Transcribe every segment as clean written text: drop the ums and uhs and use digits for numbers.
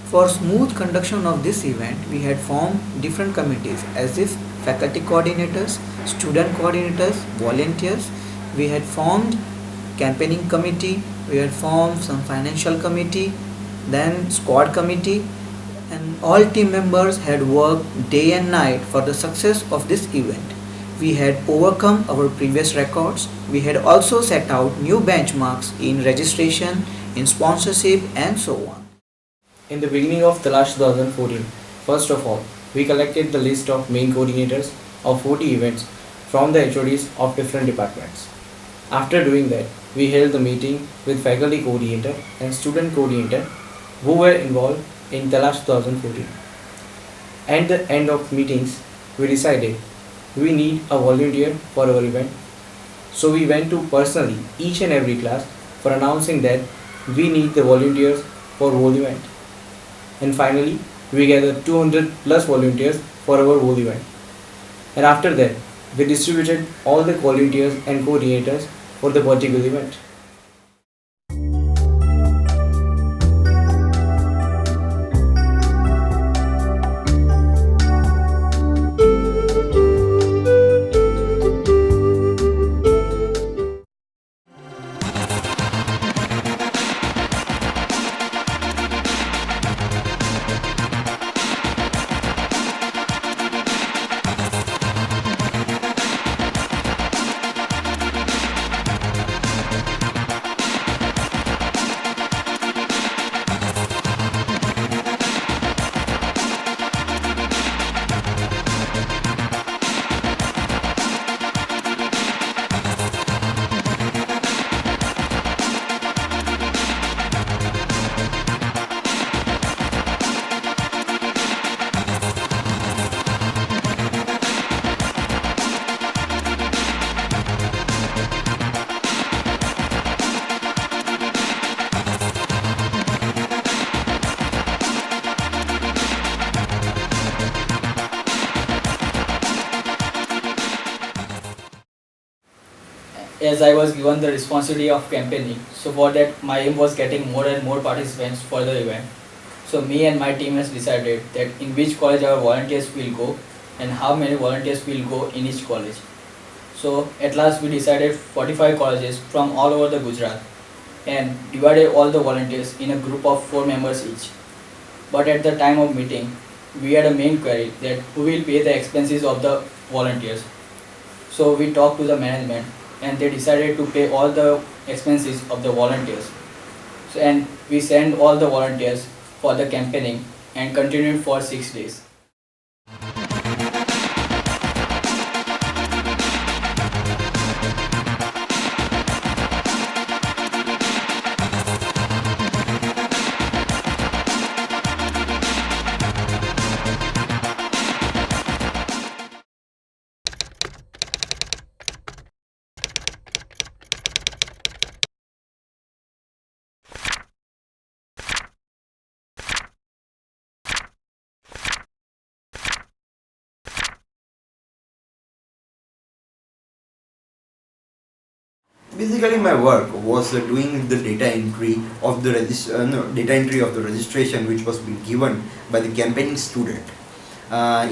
For smooth conduction of this event, we had formed different committees as if faculty coordinators, student coordinators, volunteers. We had formed campaigning committee, we had formed some financial committee, then squad committee, and all team members had worked day and night for the success of this event. We had overcome our previous records. We had also set out new benchmarks in registration, in sponsorship, and so on. In the beginning of Talash 2014, first of all, we collected the list of main coordinators of 40 events from the HODs of different departments. After doing that, we held the meeting with faculty coordinator and student coordinator who were involved in Talash 2014. At the end of meetings, we decided we need a volunteer for our event. So we went to personally each and every class for announcing that we need the volunteers for whole event. And finally, we gathered 200 plus volunteers for our whole event. And after that, we distributed all the volunteers and coordinators for the particular event. As I was given the responsibility of campaigning, so for that my aim was getting more and more participants for the event. So me and my team has decided that in which college our volunteers will go and how many volunteers will go in each college. So at last we decided 45 colleges from all over the Gujarat and divided all the volunteers in a group of 4 members each. But at the time of meeting, we had a main query that who will pay the expenses of the volunteers. So we talked to the management and they decided to pay all the expenses of the volunteers. So, and we sent all the volunteers for the campaigning and continued for 6 days. Basically, my work was doing the data entry of the data entry of the registration which was being given by the campaigning student.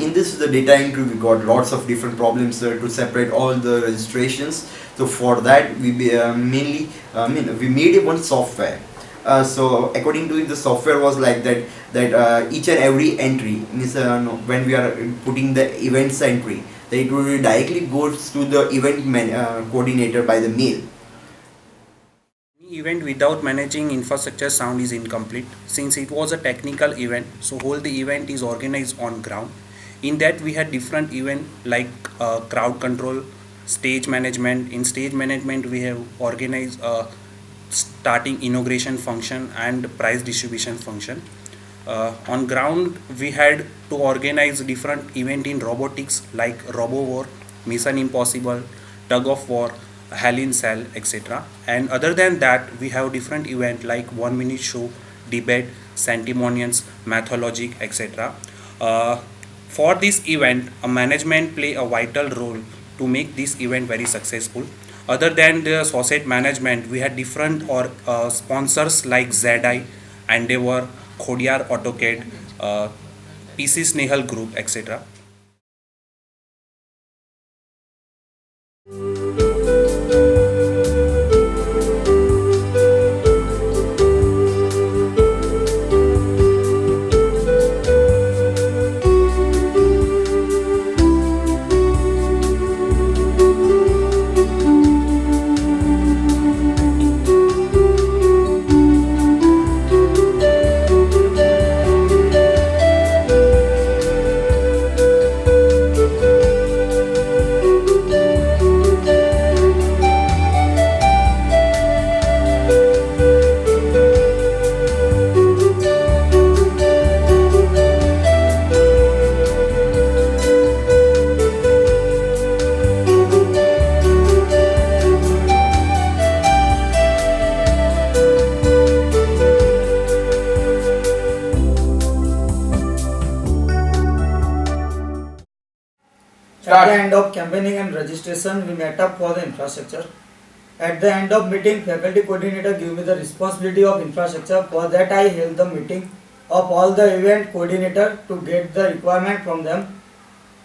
In this the data entry, we got lots of different problems to separate all the registrations. So for that we mainly we made one software. So according to it, the software was like that each and every entry means when we are putting the events entry, that it will directly goes to the coordinator by the mail. Any event without managing infrastructure sound is incomplete. Since it was a technical event, so whole the event is organized on ground. In that we had different event like crowd control, stage management. In stage management we have organized a starting inauguration function and prize distribution function. On ground we had to organize different event in robotics like Robo War, Mission Impossible, Tug of War, Hell in Cell, etc. And other than that we have different event like 1 minute show, debate, sentimonials, mathologic, etc. For this event, a management play a vital role to make this event very successful. Other than the SOCET management, we had different or sponsors like ZI, Endeavor, Khodiar AutoCAD, PC Snehal Group, etc. At the end of campaigning and registration, we met up for the infrastructure. At the end of meeting, faculty coordinator gave me the responsibility of infrastructure. For that, I held the meeting of all the event coordinator to get the requirement from them.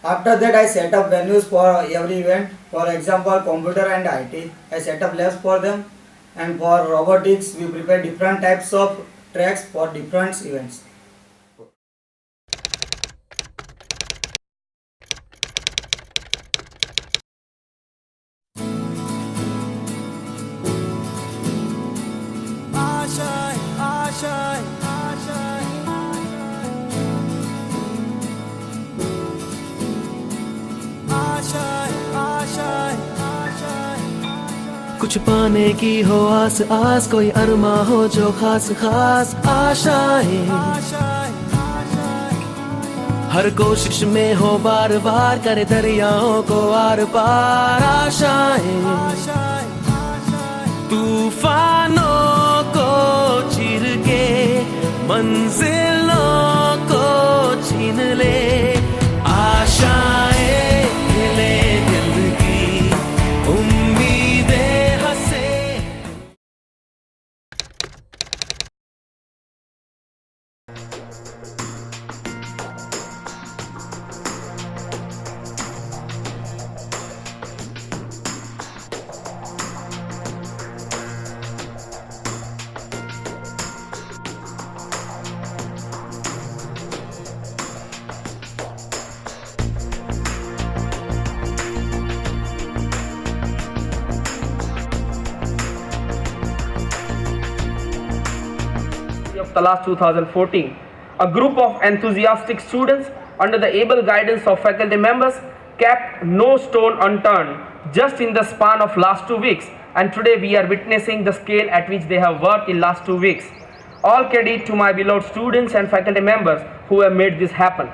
After that, I set up venues for every event. For example, computer and IT. I set up labs for them. And for robotics, we prepare different types of tracks for different events. कुछ पाने की हो आस आस, कोई अरमा हो जो खास खास आशाएं, हर कोशिश में हो बार बार, करे दरियाओं को आर पार आशाएं, तूफानों को चीर के मंजिलों को छीन ले, आशाएं हिले दिल की, उम्मीदें हंसे। Of Talash 2014, a group of enthusiastic students under the able guidance of faculty members kept no stone unturned just in the span of last 2 weeks, and today we are witnessing the scale at which they have worked in last 2 weeks. All credit to my beloved students and faculty members who have made this happen.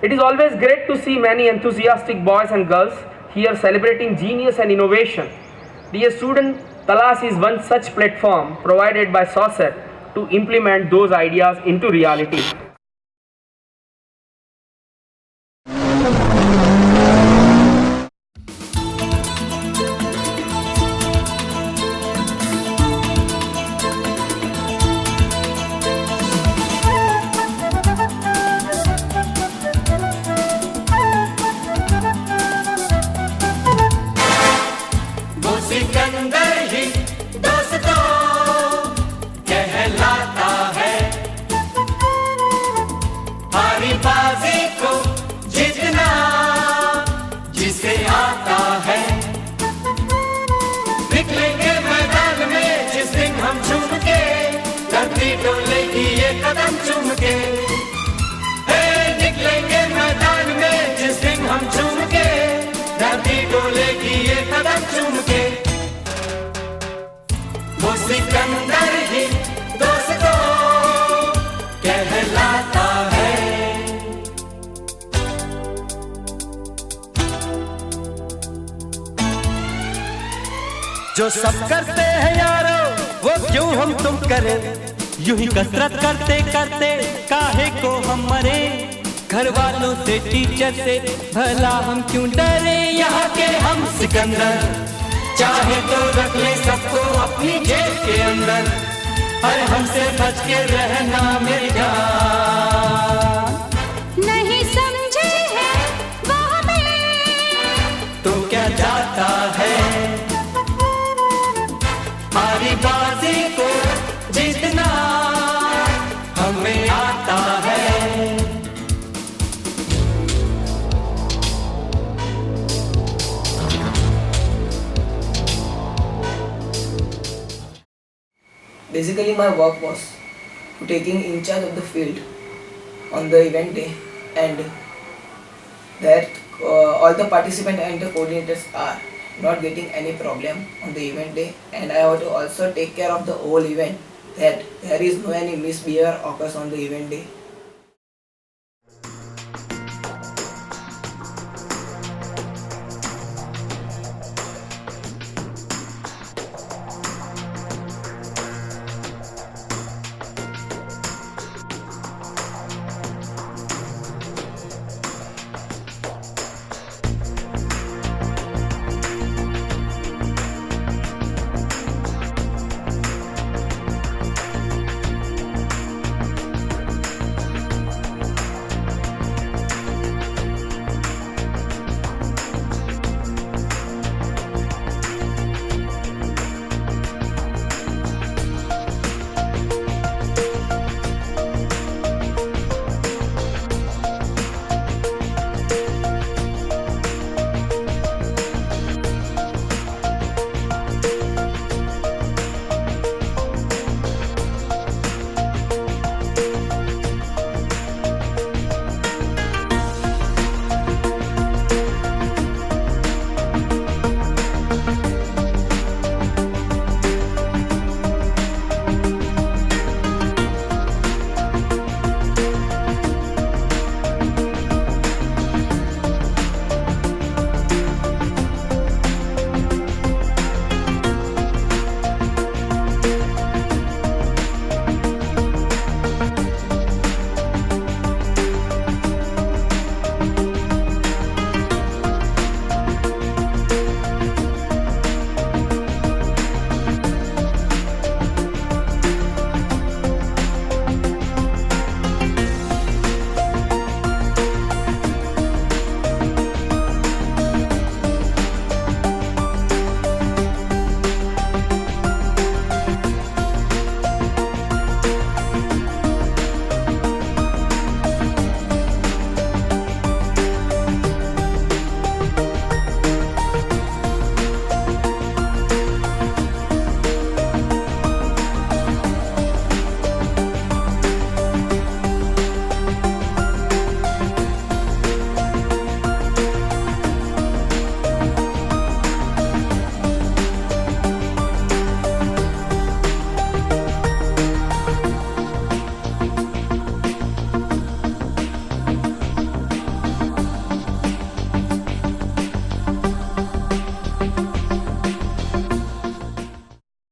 It is always great to see many enthusiastic boys and girls here celebrating genius and innovation. Dear student, Talash is one such platform provided by SOCET to implement those ideas into reality. कदम चूम के निकलेंगे मैदान में जिस दिन हम चूम के, धरती डोलेगी ये कदम चूम के, वो सिकंदर ही दोस्तों कहलाता है। जो सब करते हैं यारो वो क्यों हम तुम करें, यूं ही कसरत करते करते काहे को हम मरे, घर वालों से टीचर से भला हम क्यों डरे, यहाँ के हम सिकंदर चाहे तो रख ले सबको अपनी जेब के अंदर, अरे हमसे बच के रहना मेरी जान। नहीं समझे है वो हमें, तो क्या जाता है हमारी बाजी को जीतना हमें आता है। Basically, my work was taking in charge of the field on the event day, and that all the participants and the coordinators are not getting any problem on the event day, and I have to also take care of the whole event, that there is no any misbehavior occurs on the event day.